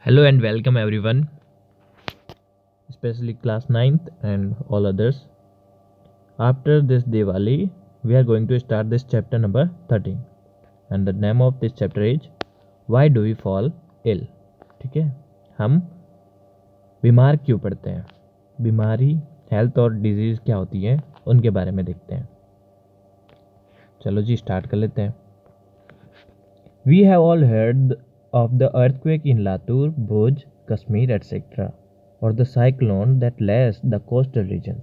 Hello and welcome everyone, especially class 9th and all others. After this Diwali, we are going to start this chapter number 13 and the name of this chapter is Why do we fall ill? ठीक है, हम बीमार क्यों पड़ते हैं, बीमारी, health और disease क्या होती है उनके बारे में देखते हैं। चलो जी स्टार्ट कर लेते हैं। We have all heard of the earthquake in Latur, Bhuj, Kashmir, etc. or the cyclone that lashed the coastal regions.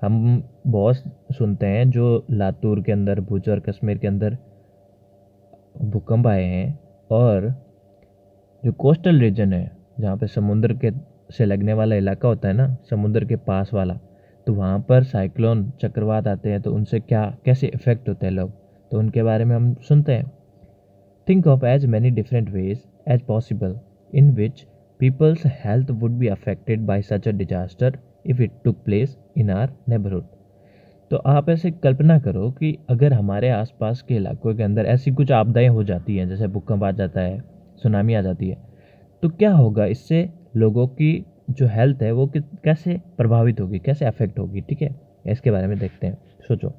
हम बहुत सुनते हैं जो लातूर के अंदर, भुज और कश्मीर के अंदर भूकंप आए हैं, और जो कोस्टल रीजन है जहाँ पे समुद्र के से लगने वाला इलाका होता है ना, समुद्र के पास वाला, तो वहाँ पर साइक्लोन चक्रवात आते हैं तो उनसे क्या कैसे इफेक्ट होते हैं लोग, तो उनके बारे में हम सुनते हैं। Think of as many different ways as possible in which people's health would be affected by such a disaster if it took place in our neighborhood. तो आप ऐसे कल्पना करो कि अगर हमारे आसपास के इलाकों के अंदर ऐसी कुछ आपदाएं हो जाती हैं, जैसे भूकंप आ जाता है, सुनामी आ जाती है, तो क्या होगा, इससे लोगों की जो हेल्थ है वो कैसे प्रभावित होगी, कैसे अफेक्ट होगी। ठीक है, इसके बारे में देखते हैं, सोचो।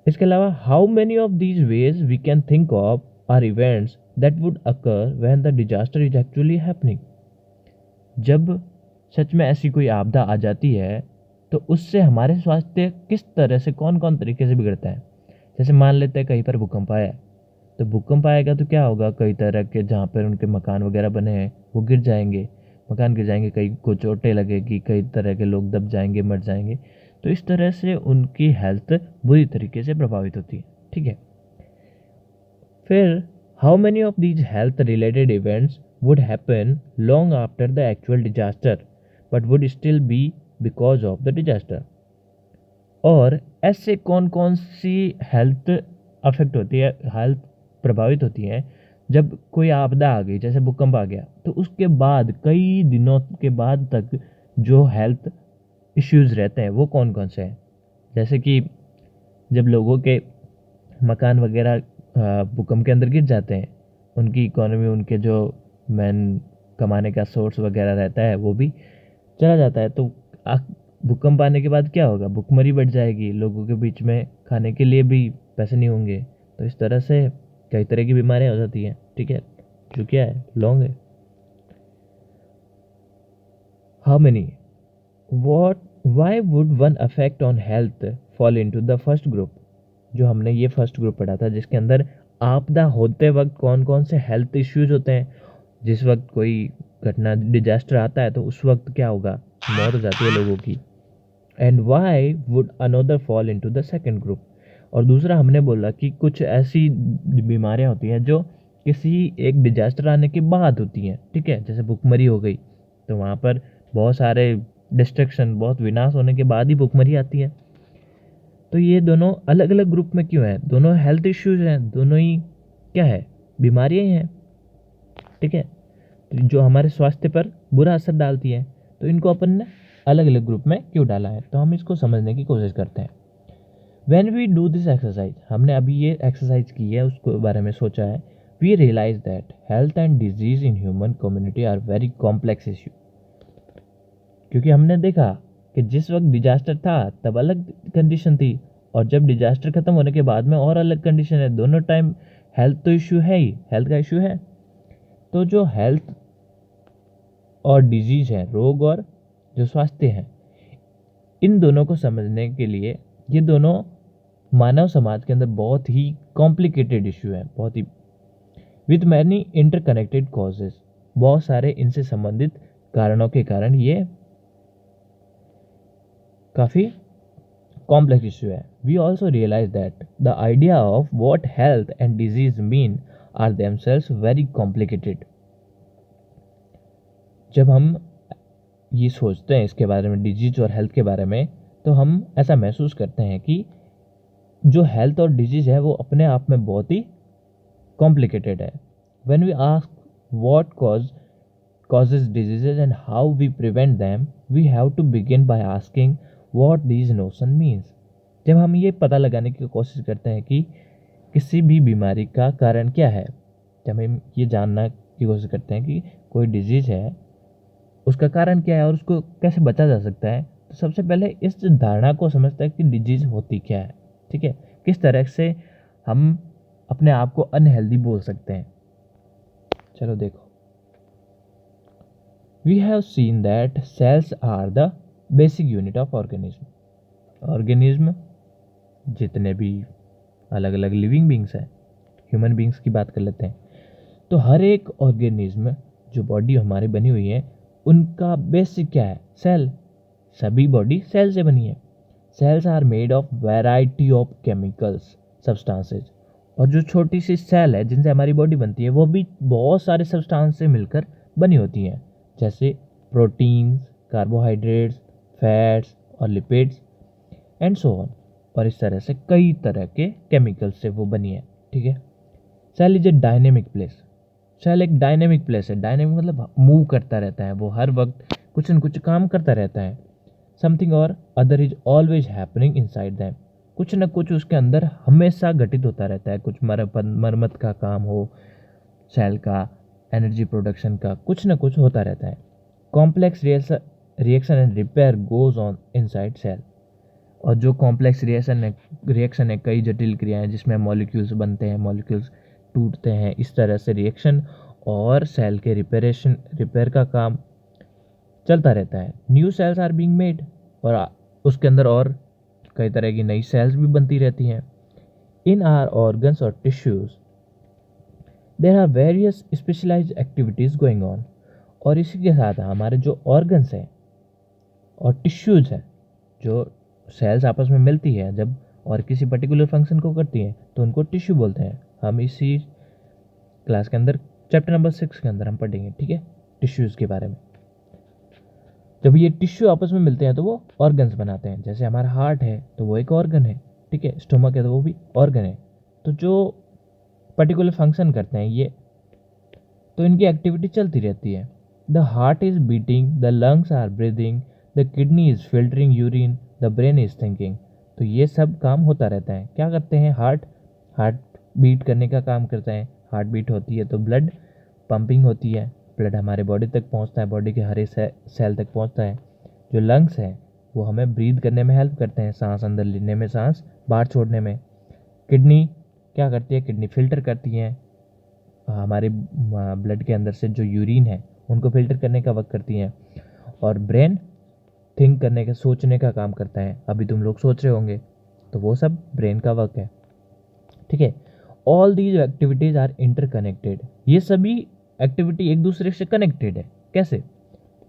इसके अलावा how many of these ways we can think of are events that would occur when the disaster is actually happening. जब सच में ऐसी कोई आपदा आ जाती है तो उससे हमारे स्वास्थ्य किस तरह से, कौन कौन तरीके से बिगड़ता है। जैसे मान लेते हैं कहीं पर भूकंप आया, तो भूकंप आएगा तो क्या होगा, कई तरह के जहाँ पर उनके मकान वगैरह बने हैं वो गिर जाएंगे, मकान गिर जाएंगे, कई को चोटें लगेगी, कई तरह के लोग दब जाएंगे, मर जाएंगे। तो इस तरह से उनकी हेल्थ बुरी तरीके से प्रभावित होती है। ठीक है, फिर how many of these health related events would happen long after the actual disaster but would still be because of the disaster. और ऐसे कौन कौन सी हेल्थ अफेक्ट होती है, हेल्थ प्रभावित होती है जब कोई आपदा आ गई, जैसे भूकंप आ गया, तो उसके बाद कई दिनों के बाद तक जो हेल्थ इश्यूज रहते हैं वो कौन कौन से हैं। जैसे कि जब लोगों के मकान वगैरह भूकंप के अंदर गिर जाते हैं, उनकी इकोनॉमी, उनके जो मेन कमाने का सोर्स वगैरह रहता है वो भी चला जाता है। तो भूकंप आने के बाद क्या होगा, भूखमरी बढ़ जाएगी, लोगों के बीच में खाने के लिए भी पैसे नहीं होंगे। तो इस तरह से कई तरह की बीमारियां हो जाती हैं। ठीक है, जो क्या है, लॉन्ग है। How many, what, why would one affect on health fall into the first group. जो हमने ये फर्स्ट ग्रुप पढ़ा था जिसके अंदर आपदा होते वक्त कौन कौन से हेल्थ इश्यूज होते हैं। जिस वक्त कोई घटना, डिजास्टर आता है तो उस वक्त क्या होगा, मौत हो जाती है लोगों की। And why would another fall into the second group. और दूसरा हमने बोला कि कुछ ऐसी बीमारियां होती हैं जो किसी एक डिजास्टर आने के बाद होती हैं। ठीक है, जैसे भूखमरी हो गई, तो वहाँ पर बहुत सारे डिस्ट्रक्शन, बहुत विनाश होने के बाद ही भूखमरी आती है। तो ये दोनों अलग अलग ग्रुप में क्यों है, दोनों हेल्थ इश्यूज हैं, दोनों ही क्या है, बीमारियां ही हैं। ठीक है, तो जो हमारे स्वास्थ्य पर बुरा असर डालती है, तो इनको अपन ने अलग अलग ग्रुप में क्यों डाला है, तो हम इसको समझने की कोशिश करते हैं। When we do this exercise, हमने अभी ये एक्सरसाइज की है, उसके बारे में सोचा है, we realise that health and disease in human community are very complex issue. क्योंकि हमने देखा कि जिस वक्त डिजास्टर था तब अलग कंडीशन थी, और जब डिजास्टर खत्म होने के बाद में और अलग कंडीशन है। दोनों टाइम हेल्थ तो इश्यू है ही, हेल्थ का इश्यू है। तो जो हेल्थ और डिजीज है, रोग और जो स्वास्थ्य है, इन दोनों को समझने के लिए ये दोनों मानव समाज के अंदर बहुत ही कॉम्प्लिकेटेड इश्यू है, बहुत ही विद मैनी इंटरकनेक्टेड कॉजेज। बहुत सारे इनसे संबंधित कारणों के कारण ये काफ़ी कॉम्प्लेक्स इश्यू है। We also realise that the idea of what health and disease mean are themselves very complicated. जब हम ये सोचते हैं इसके बारे में, डिजीज और हेल्थ के बारे में, तो हम ऐसा महसूस करते हैं कि जो हेल्थ और डिजीज है वो अपने आप में बहुत ही कॉम्प्लिकेटेड है। When we ask what causes diseases and how we prevent them, we have to begin by asking what these notion means. जब हम ये पता लगाने की कोशिश करते हैं कि किसी भी बीमारी का कारण क्या है, जब हम ये जानना की कोशिश करते हैं कि कोई डिजीज़ है, उसका कारण क्या है और उसको कैसे बचा जा सकता है। तो सबसे पहले इस धारणा को समझता है कि डिजीज़ होती क्या है, ठीक है? किस तरह से हम अपने आप को अनहेल्दी बोल सकते हैं। चलो देखो, we have seen that cells are the basic unit of organism. Organism जितने भी अलग अलग लिविंग बींग्स हैं, ह्यूमन बींग्स की बात कर लेते हैं, तो हर एक ऑर्गेनिज्म जो बॉडी हमारी बनी हुई है, उनका बेसिक क्या है? सेल। सभी बॉडी सेल से बनी है। Cells are made of variety of chemicals substances. और जो छोटी सी सेल है जिनसे हमारी बॉडी बनती है, वो भी बहुत सारे सब्सटेंस से मिलकर बनी होती हैं, जैसे प्रोटीन्स, कार्बोहाइड्रेट्स, फैट्स और लिपिड्स एंड सो ऑन। और इस तरह से कई तरह के केमिकल्स से वो बनी है, ठीक है। Cell is a dynamic place. Cell एक डायनेमिक प्लेस है। डायनेमिक मतलब मूव करता रहता है, वो हर वक्त कुछ न कुछ काम करता रहता है। समथिंग और other is always happening inside them. कुछ न कुछ उसके अंदर हमेशा घटित होता रहता है। कुछ मरम्मत का काम हो, सेल का, एनर्जी प्रोडक्शन का, कुछ न कुछ होता रहता है। Complex reaction and repair goes on inside cell. और जो कॉम्प्लेक्स रिएक्शन है, कई जटिल क्रियाएं जिसमें मॉलिक्यूल्स बनते हैं, मॉलिक्यूल्स टूटते हैं, इस तरह से रिएक्शन और सेल के रिपेयर का काम चलता रहता है। New cells are being made, और उसके अंदर और कई तरह की नई सेल्स भी बनती रहती हैं। इन आर ऑर्गन्स और tissues there are various specialised activities going on. और इसी के साथ हमारे जो ऑर्गन्स हैं और टिश्यूज हैं, जो सेल्स आपस में मिलती है जब और किसी पर्टिकुलर फंक्शन को करती हैं, तो उनको टिश्यू बोलते हैं। हम इसी क्लास के अंदर चैप्टर नंबर 6 के अंदर हम पढ़ेंगे, ठीक है, टिश्यूज के बारे में। जब ये टिश्यू आपस में मिलते हैं तो वो ऑर्गन्स बनाते हैं। जैसे हमारा हार्ट है तो वो एक ऑर्गन है, ठीक है, स्टोमक है तो वो भी ऑर्गन है। तो जो पर्टिकुलर फंक्शन करते हैं ये, तो इनकी एक्टिविटी चलती रहती है। The heart is beating, the lungs are breathing, the kidney is filtering urine, the brain is thinking. तो ये सब काम होता रहता है। क्या करते हैं? हार्ट बीट करने का काम करता है। हार्ट बीट होती है तो ब्लड पंपिंग होती है, ब्लड हमारे बॉडी तक पहुंचता है, बॉडी के हर एक सेल तक पहुंचता है। जो लंग्स हैं वो हमें ब्रीथ करने में हेल्प करते हैं, सांस अंदर लेने में, सांस बाहर छोड़ने में। किडनी क्या करती है? किडनी फिल्टर करती है, हमारे ब्लड के अंदर से जो यूरिन है उनको फिल्टर करने का वर्क करती हैं। और ब्रेन थिंक करने का, सोचने का काम करता है। अभी तुम लोग सोच रहे होंगे, तो वो सब ब्रेन का वर्क है, ठीक है। All these activities are interconnected. ये सभी एक्टिविटी एक दूसरे से कनेक्टेड है। कैसे?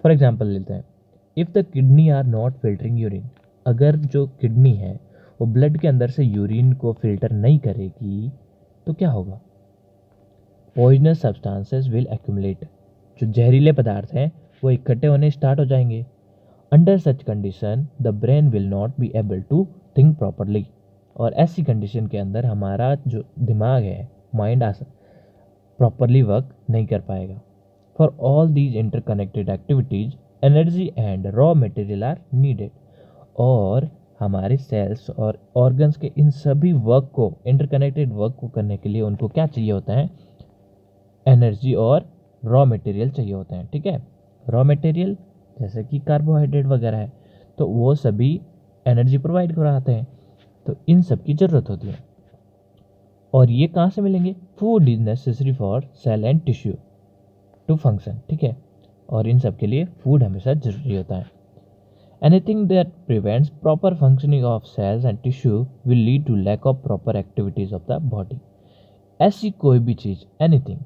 फॉर एग्जाम्पल लेते हैं, if the kidney are not filtering urine. अगर जो किडनी है वो ब्लड के अंदर से यूरिन को फिल्टर नहीं करेगी तो क्या होगा? Poisonous substances will accumulate. जो जहरीले पदार्थ हैं वो इकट्ठे होने स्टार्ट हो जाएंगे। Under such condition the brain will not be able to think properly. और ऐसी कंडीशन के अंदर हमारा जो दिमाग है, माइंड प्रॉपरली वर्क नहीं कर पाएगा। For all these interconnected activities energy and raw material are needed. और हमारे सेल्स और ऑर्गन्स के इन सभी वर्क को, इंटरकनेक्टेड वर्क को करने के लिए उनको क्या चाहिए होता है? एनर्जी और रॉ मटेरियल चाहिए होते हैं, ठीक है। रॉ मटेरियल जैसे कि कार्बोहाइड्रेट वगैरह है, तो वो सभी एनर्जी प्रोवाइड कराते हैं। तो इन सब की ज़रूरत होती है। और ये कहाँ से मिलेंगे? Food is necessary for cell and tissue to function, ठीक है। और इन सब के लिए फूड हमेशा जरूरी होता है। Anything that prevents proper functioning of cells and tissue will lead to lack of proper activities of the body. ऐसी कोई भी चीज़, एनीथिंग,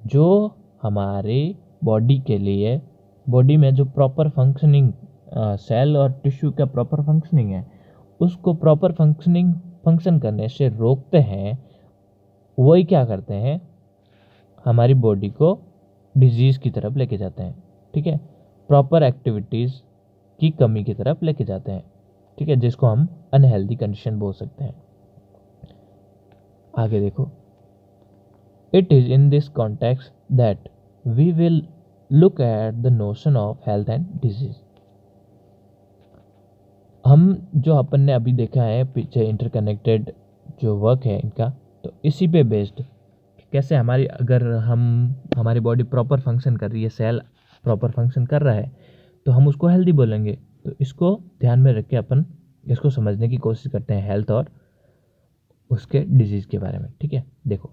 जो हमारे बॉडी के लिए, बॉडी में जो प्रॉपर फंक्शनिंग, सेल और टिश्यू का प्रॉपर फंक्शनिंग है, उसको प्रॉपर फंक्शन करने से रोकते हैं, वही क्या करते हैं? हमारी बॉडी को डिजीज़ की तरफ लेके जाते हैं, ठीक है, प्रॉपर एक्टिविटीज़ की कमी की तरफ लेके जाते हैं, ठीक है, जिसको हम अनहेल्दी कंडीशन बोल सकते हैं। आगे देखो, it is in this context that we will look at the notion of health and disease. हम जो अपन ने अभी देखा है पीछे इंटरकनेक्टेड जो वर्क है इनका, तो इसी पे बेस्ड कैसे हमारी बॉडी प्रॉपर फंक्शन कर रही है, सेल प्रॉपर फंक्शन कर रहा है, तो हम उसको हेल्दी बोलेंगे। तो इसको ध्यान में रख के अपन इसको समझने की कोशिश करते हैं, हेल्थ और उसके डिजीज़ के बारे में। ठीक है, देखो,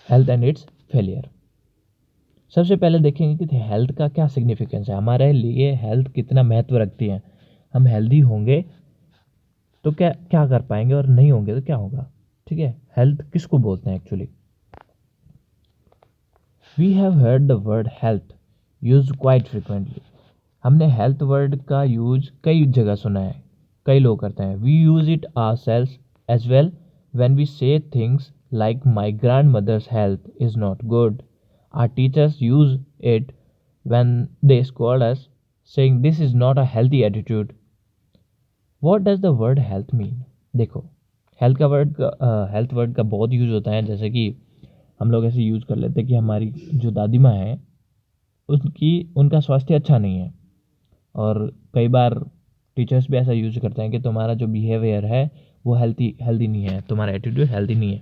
हेल्थ एंड इट्स फेलियर। सबसे पहले देखेंगे कि हेल्थ का क्या सिग्निफिकेंस है, हमारे लिए हेल्थ कितना महत्व रखती है। हम हेल्दी होंगे तो क्या क्या कर पाएंगे, और नहीं होंगे तो क्या होगा। ठीक है, हेल्थ किसको बोलते हैं actually. We have heard the word health used quite frequently. हमने हेल्थ वर्ड का यूज कई जगह सुना है, कई लोग करते हैं। We use it ourselves as well when we say things like my grandmother's health is not good. Our teachers use it when they scold us saying this is not a healthy attitude. What does the word health mean. देखो, health word का बहुत use होता है। जैसे कि हम लोग ऐसे यूज कर लेते हैं कि हमारी जो दादी माँ है उनका स्वास्थ्य अच्छा नहीं है, और कई बार टीचर्स भी ऐसा यूज करते हैं कि तुम्हारा जो बिहेवियर है वो हेल्दी नहीं है, तुम्हारा एटीट्यूड हेल्दी नहीं है।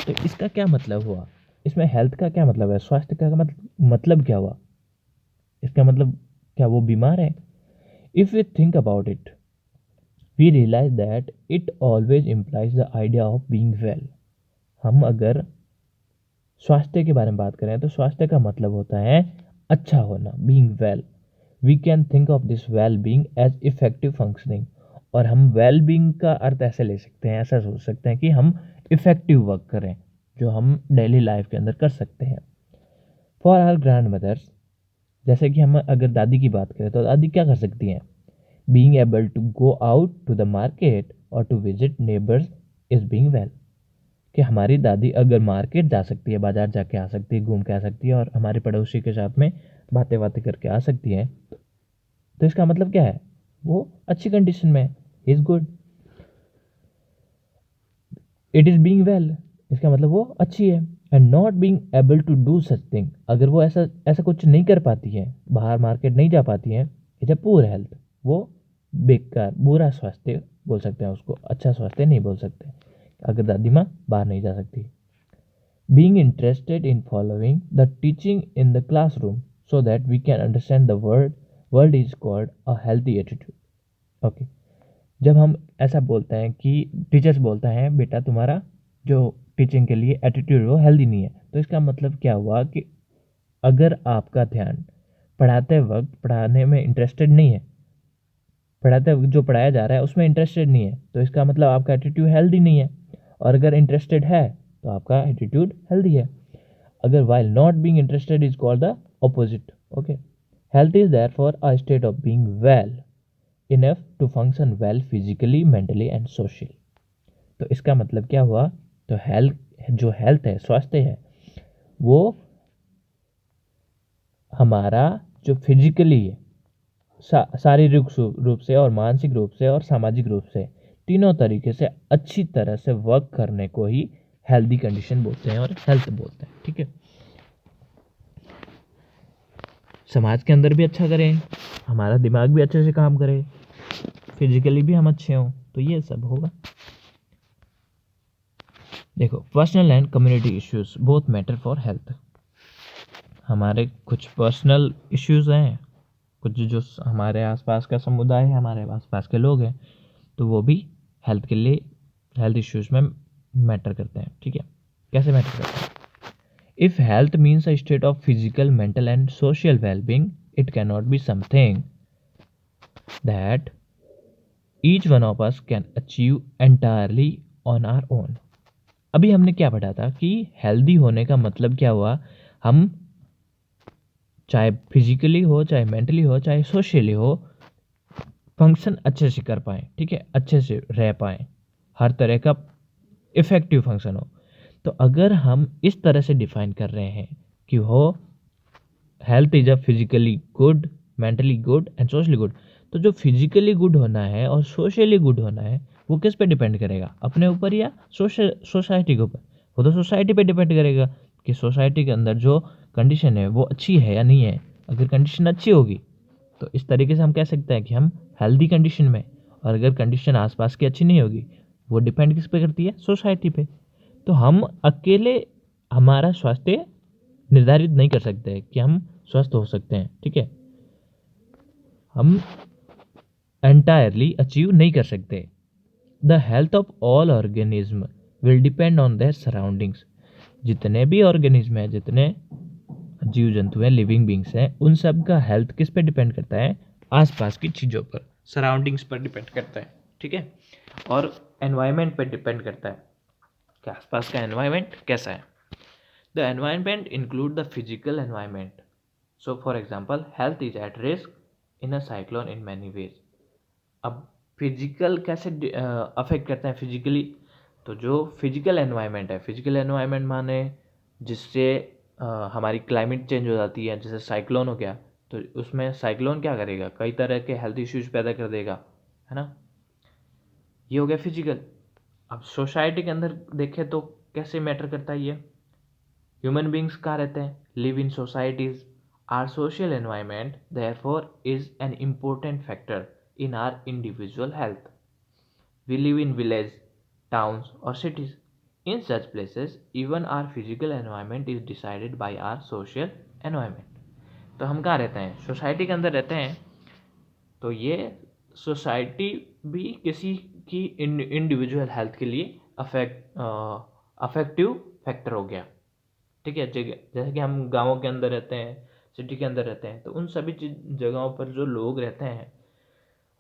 तो इसका क्या मतलब हुआ, इसमें हेल्थ का क्या मतलब है, स्वास्थ्य का मतलब क्या हुआ, इसका मतलब क्या वो बीमार है। If we think about it we realise that it always implies the idea of being well. हम अगर स्वास्थ्य के बारे में बात करें तो स्वास्थ्य का मतलब होता है अच्छा होना, being well. We can think of this well being as effective functioning. और हम वेल बीइंग का अर्थ ऐसे ले सकते हैं, ऐसा सोच सकते हैं कि हम इफेक्टिव वर्क करें जो हम डेली लाइफ के अंदर कर सकते हैं। फॉर आवर ग्रैंड मदर्स, जैसे कि हम अगर दादी की बात करें तो दादी क्या कर सकती हैं। Being able to go out to the market और to visit neighbours is being well. कि हमारी दादी अगर मार्केट जा सकती है, बाजार जाके आ सकती है, घूम के आ सकती है, और हमारे पड़ोसी के साथ में बातें बातें करके आ सकती है, तो इसका मतलब क्या है, वो अच्छी कंडीशन में है, is good. It is being well, इसका मतलब वो अच्छी है। And not being able to do such thing, अगर वो ऐसा ऐसा कुछ नहीं कर पाती है, बाहर मार्केट नहीं जा पाती है, इज अ पुअर हेल्थ। वो बेकार, बुरा स्वास्थ्य बोल सकते हैं उसको, अच्छा स्वास्थ्य नहीं बोल सकते अगर दादी माँ बाहर नहीं जा सकती। Being interested in following the teaching in the classroom so that we can understand the world is called a healthy attitude. Okay. जब हम ऐसा बोलते हैं कि टीचर्स बोलता है बेटा तुम्हारा जो टीचिंग के लिए एटीट्यूड वो हेल्दी नहीं है, तो इसका मतलब क्या हुआ कि अगर आपका ध्यान पढ़ाते वक्त पढ़ाने में इंटरेस्टेड नहीं है, पढ़ाते वक्त जो पढ़ाया जा रहा है उसमें इंटरेस्टेड नहीं है, तो इसका मतलब आपका एटीट्यूड हेल्दी नहीं है। और अगर इंटरेस्टेड है तो आपका एटीट्यूड हेल्दी है। अगर while not being interested is called the opposite. Okay, health is therefore a state of being well enough to function well physically, mentally and socially. तो इसका मतलब क्या हुआ, तो हेल्थ है, स्वास्थ्य है, वो हमारा जो फिजिकली है, शारीरिक रूप से और मानसिक रूप से और सामाजिक रूप से तीनों तरीके से अच्छी तरह से वर्क करने को ही हेल्दी कंडीशन बोलते हैं और हेल्थ बोलते हैं। ठीक है, समाज के अंदर भी अच्छा करें, हमारा दिमाग भी अच्छे से काम करे, फिजिकली भी हम अच्छे हों, तो ये सब होगा। देखो, personal and community issues both matter for health. हमारे कुछ पर्सनल इश्यूज हैं, कुछ जो हमारे आसपास का समुदाय है, हमारे आसपास के लोग हैं, तो वो भी हेल्थ के लिए, हेल्थ इश्यूज में मैटर करते हैं। ठीक है, कैसे मैटर करते हैं। If health means a state of physical, mental and social well-being, it cannot be something that each one of us can achieve entirely on our own. अभी हमने क्या पढ़ा था कि हेल्दी होने का मतलब क्या हुआ, हम चाहे फिजिकली हो, चाहे मेंटली हो, चाहे सोशली हो, फंक्शन अच्छे से कर पाएँ। ठीक है, अच्छे से रह पाएँ, हर तरह का इफेक्टिव फंक्शन हो। तो अगर हम इस तरह से डिफाइन कर रहे हैं कि हो health is a physically good, mentally good and socially good, तो जो फिजिकली गुड होना है और सोशली गुड होना है वो किस पे डिपेंड करेगा, अपने ऊपर या सोसाइटी के ऊपर। वो तो सोसाइटी पे डिपेंड करेगा कि सोसाइटी के अंदर जो कंडीशन है वो अच्छी है या नहीं है। अगर कंडीशन अच्छी होगी तो इस तरीके से हम कह सकते हैं कि हम हेल्दी कंडीशन में, और अगर कंडीशन आसपास की अच्छी नहीं होगी, वो डिपेंड किस पे करती है, सोसाइटी पे। तो हम अकेले हमारा स्वास्थ्य निर्धारित नहीं कर सकते कि हम स्वस्थ हो सकते हैं, ठीक है। हम एंटायरली अचीव नहीं कर सकते। The health of all organism will depend on their surroundings. जितने भी ऑर्गेनिज्म हैं, जितने जीव जंतु हैं, लिविंग बींग्स हैं, उन सब का हेल्थ किस पे डिपेंड करता है? आसपास की चीज़ों पर, सराउंडिंग्स पर डिपेंड करता है, ठीक है। और एनवायरनमेंट पर डिपेंड करता है कि आसपास का एनवायरनमेंट कैसा है। The environment include the physical environment. So for example, health is at risk in a cyclone in many ways. अब फिजिकल कैसे अफेक्ट करते हैं फिजिकली? तो जो फिजिकल एनवायरनमेंट है, फिजिकल एनवायरनमेंट माने जिससे हमारी क्लाइमेट चेंज हो जाती है, जैसे साइक्लोन हो गया, तो उसमें साइक्लोन क्या करेगा? कई तरह के हेल्थ इश्यूज पैदा कर देगा, है ना। ये हो गया फिजिकल। अब सोसाइटी के अंदर देखें तो कैसे मैटर करता है ये? ह्यूमन बींग्स कहाँ रहते हैं? Live in societies. Are social environment therefore is an important factor in our individual health. We live in villages, towns, or cities. In such places, even our physical environment is decided by our social environment. तो हम कहाँ रहते हैं? Society के अंदर रहते हैं। तो ये सोसाइटी भी किसी की इंडिविजुअल हेल्थ के लिए अफेक्टिव फैक्टर हो गया, ठीक है। जैसे कि हम गाँवों के अंदर रहते हैं, सिटी के अंदर रहते हैं, तो उन सभी जगहों पर जो लोग रहते हैं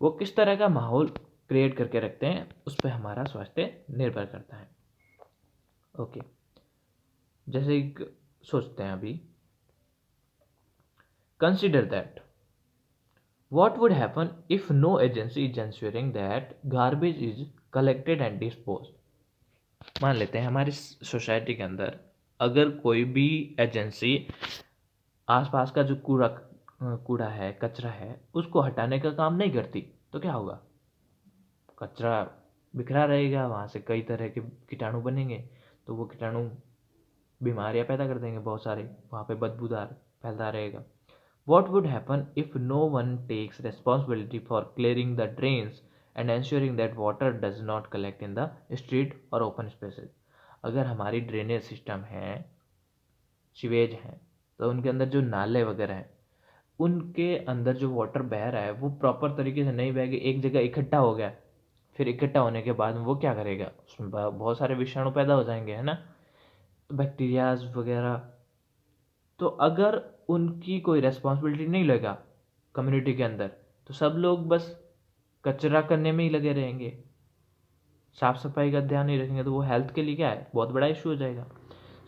वो किस तरह का माहौल क्रिएट करके रखते हैं, उस पर हमारा स्वास्थ्य निर्भर करता है। ओके, जैसे एक सोचते हैं अभी, consider that what would happen if no agency is ensuring that garbage is collected and dispose. मान लेते हैं हमारी सोसाइटी के अंदर अगर कोई भी एजेंसी आसपास का जो कूड़ा है, कचरा है, उसको हटाने का काम नहीं करती, तो क्या होगा? कचरा बिखरा रहेगा, वहाँ से कई तरह के कीटाणु बनेंगे, तो वो कीटाणु बीमारियाँ पैदा कर देंगे बहुत सारे, वहाँ पे बदबूदार फैलता रहेगा। What would happen if no one takes responsibility for clearing the drains and ensuring that water does not collect in the street or open spaces? अगर हमारी ड्रेनेज सिस्टम है, सीवेज है, तो उनके अंदर जो नाले वगैरह हैं, उनके अंदर जो वाटर बह रहा है वो प्रॉपर तरीके से नहीं बह के एक जगह इकट्ठा हो गया, फिर इकट्ठा होने के बाद वो क्या करेगा? उसमें बहुत सारे विषाणु पैदा हो जाएंगे, है ना, तो बैक्टीरियाज वगैरह। तो अगर उनकी कोई रेस्पॉन्सिबिलिटी नहीं लेगा कम्युनिटी के अंदर, तो सब लोग बस कचरा करने में ही लगे रहेंगे, साफ सफाई का ध्यान नहीं रखेंगे, तो वो हेल्थ के लिए क्या है? बहुत बड़ा इशू हो जाएगा।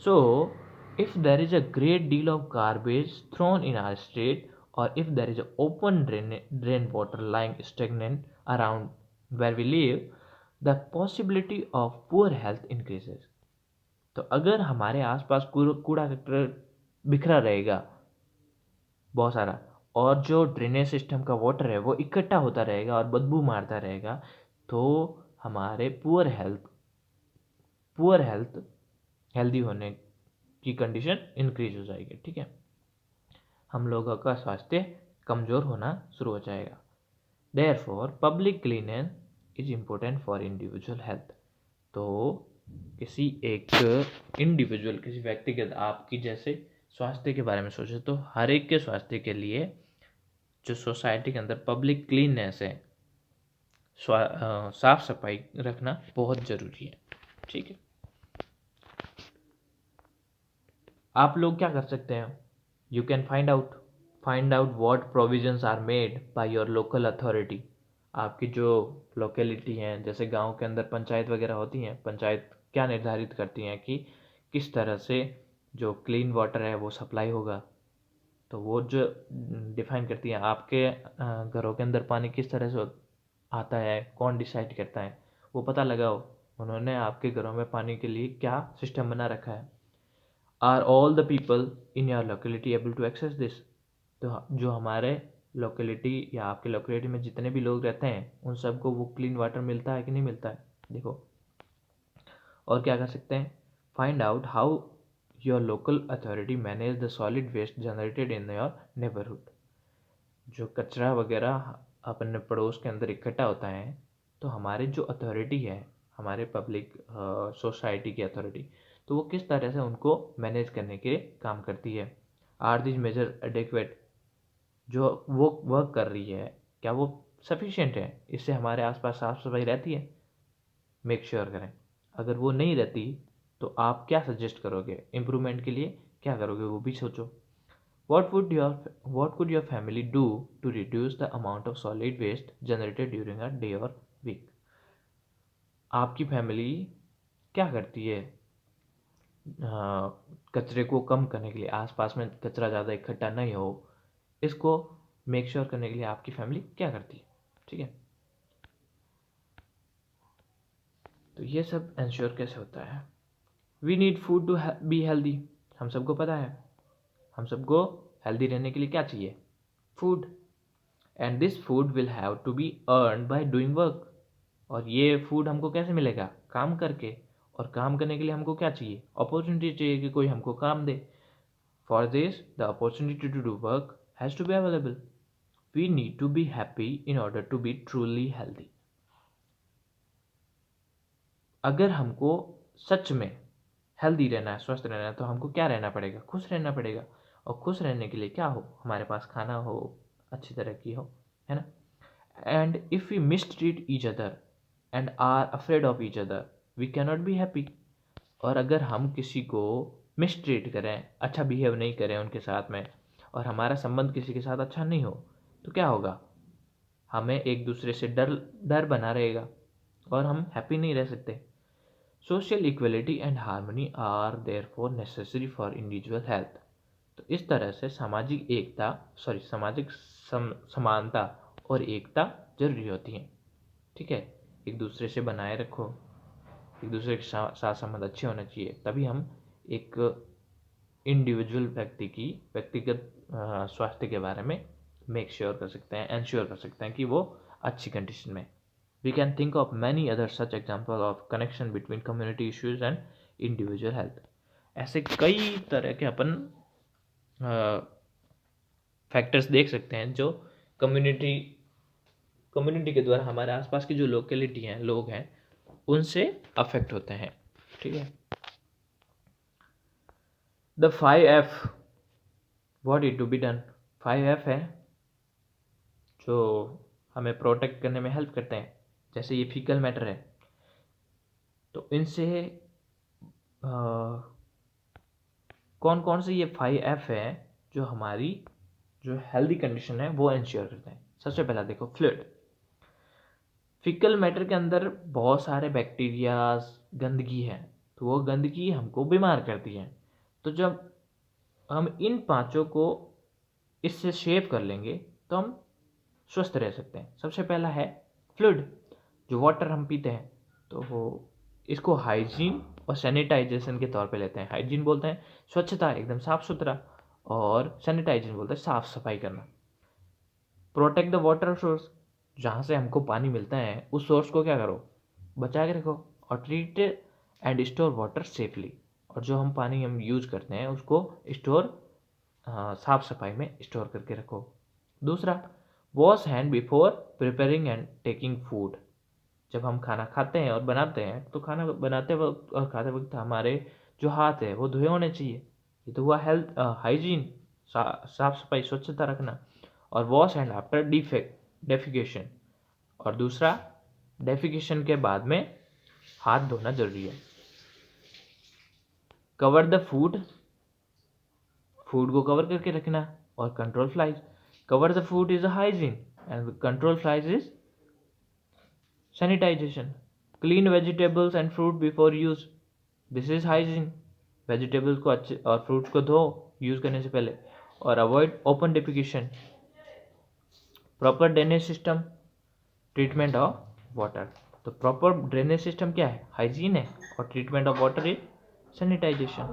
So if there is a great deal of garbage thrown in our street, और if there is a open drain water lying stagnant around where we live, the possibility of poor health increases. तो अगर हमारे आसपास कूड़ा कचरा बिखरा रहेगा बहुत सारा, और जो ड्रेनेज सिस्टम का वाटर है वो इकट्ठा होता रहेगा और बदबू मारता रहेगा, तो हमारे पुअर हेल्थ हेल्दी होने की कंडीशन इंक्रीज हो जाएगी, ठीक है। हम लोगों का स्वास्थ्य कमज़ोर होना शुरू हो जाएगा। Therefore public cleanness is important for individual health. तो किसी एक इंडिविजुअल, किसी व्यक्तिगत, आपकी जैसे स्वास्थ्य के बारे में सोचे, तो हर एक के स्वास्थ्य के लिए जो सोसाइटी के अंदर पब्लिक क्लीननेस है, साफ सफाई रखना बहुत ज़रूरी है, ठीक है। आप लोग क्या कर सकते हैं? You can find out what provisions are made by your local authority. आपकी जो लोकेलिटी हैं, जैसे गांव के अंदर पंचायत वगैरह होती हैं, पंचायत क्या निर्धारित करती हैं कि किस तरह से जो क्लीन वाटर है वो सप्लाई होगा, तो वो जो डिफाइन करती हैं। आपके घरों के अंदर पानी किस तरह से आता है, कौन डिसाइड करता है, वो पता लगाओ। उन्होंने आपके घरों में पानी के लिए क्या सिस्टम बना रखा है। Are all the people in your locality able to access this? तो जो हमारे लोकेलिटी या आपके लोकेलिटी में जितने भी लोग रहते हैं, उन सबको वो क्लीन वाटर मिलता है कि नहीं मिलता है, देखो। और क्या कर सकते हैं? Find out how your local authority manage the solid waste generated in your neighbourhood. जो कचरा वगैरह अपने पड़ोस के अंदर इकट्ठा होता है, तो हमारी जो अथॉरिटी है, हमारे पब्लिक सोसाइटी की अथॉरिटी, तो वो किस तरह से उनको मैनेज करने के काम करती है। आर दिस मेजर एडेक्वेट, जो वो वर्क कर रही है क्या वो सफिशिएंट है, इससे हमारे आसपास साफ सफाई रहती है, मेक श्योर करें। अगर वो नहीं रहती तो आप क्या सजेस्ट करोगे इम्प्रूवमेंट के लिए, क्या करोगे वो भी सोचो। What could your family do to reduce the amount of solid waste generated during a day or week? आपकी फैमिली क्या करती है कचरे को कम करने के लिए, आसपास में कचरा ज़्यादा इकट्ठा नहीं हो, इसको मेक श्योर करने के लिए आपकी फैमिली क्या करती है। ठीक है, तो ये सब इंश्योर कैसे होता है। We need food to be healthy, हम सबको पता है, हम सबको हेल्दी रहने के लिए क्या चाहिए, food. And this food will have to be earn by doing work, और ये फूड हमको कैसे मिलेगा, काम करके। और काम करने के लिए हमको क्या चाहिए, अपॉर्चुनिटी चाहिए कि कोई हमको काम दे। For this the opportunity to do work has to be available. We need to be happy in order to be truly healthy. अगर हमको सच में हेल्दी रहना है, स्वस्थ रहना है, तो हमको क्या रहना पड़ेगा, खुश रहना पड़ेगा। और खुश रहने के लिए क्या हो, हमारे पास खाना हो, अच्छी तरह की हो, है ना। And if we mistreat each other and are afraid of each other, we cannot be happy. और अगर हम किसी को मिसट्रीट करें, अच्छा बिहेव नहीं करें उनके साथ में, और हमारा संबंध किसी के साथ अच्छा नहीं हो, तो क्या होगा, हमें एक दूसरे से डर डर बना रहेगा और हम हैप्पी नहीं रह सकते। Social equality and harmony are therefore necessary for individual health. तो इस तरह से सामाजिक एकता, सामाजिक समानता और एकता जरूरी होती है। ठीक है, एक दूसरे से बनाए रखो, एक दूसरे के साथ संबंध अच्छे होने चाहिए, तभी हम एक इंडिविजुअल व्यक्ति की व्यक्तिगत स्वास्थ्य के बारे में मेक श्योर कर सकते हैं, एंश्योर कर सकते हैं कि वो अच्छी कंडीशन में। We can think of many other such example of connection between community issues and individual health. ऐसे कई तरह के अपन फैक्टर्स देख सकते हैं जो कम्युनिटी के द्वारा हमारे आसपास की जो लोकेलिटी हैं, लोग हैं, उनसे अफेक्ट होते हैं। ठीक है, the 5F, what is to be done. 5F है जो हमें प्रोटेक्ट करने में हेल्प करते हैं। जैसे ये फीकल मैटर है, तो इनसे कौन कौन से ये 5F है जो हमारी जो हेल्दी कंडीशन है वो इंश्योर करते हैं। सबसे पहला देखो, फ्लूइड। फीकल मैटर के अंदर बहुत सारे बैक्टीरियाज, गंदगी है, तो वो गंदगी हमको बीमार करती है। तो जब हम इन पांचों को इससे शेव कर लेंगे तो हम स्वस्थ रह सकते हैं। सबसे पहला है फ्लूइड, जो वाटर हम पीते हैं, तो वो इसको हाइजीन और सैनिटाइजेशन के तौर पे लेते हैं। हाइजीन बोलते हैं स्वच्छता, एकदम साफ सुथरा, और सैनिटाइजेशन बोलते हैं साफ सफाई करना। प्रोटेक्ट द वाटर सोर्स, जहाँ से हमको पानी मिलता है उस सोर्स को क्या करो, बचा के रखो। और treat and store water safely, और जो हम पानी हम यूज करते हैं उसको स्टोर, साफ सफाई में स्टोर करके रखो। दूसरा, wash hand before preparing and taking food. जब हम खाना खाते हैं और बनाते हैं तो खाना बनाते वक्त और खाते वक्त हमारे जो हाथ है वो धुए होने चाहिए। ये तो हुआ हेल्थ हाइजीन, साफ सफाई, स्वच्छता रखना। और वॉश हैंड आफ्टर डेफिकेशन, और दूसरा, डेफिकेशन के बाद में हाथ धोना जरूरी है। कवर द फूड, फूड को कवर करके रखना। और control flies, cover the food is a hygiene and control flies is sanitisation. Clean vegetables and fruit before use, this is hygiene. Vegetables को अच्छे और फ्रूट्स को धो यूज करने से पहले। और avoid open defecation. Proper drainage system, treatment of water. तो प्रॉपर ड्रेनेज सिस्टम क्या है, हाइजीन है, और treatment of water is sanitisation.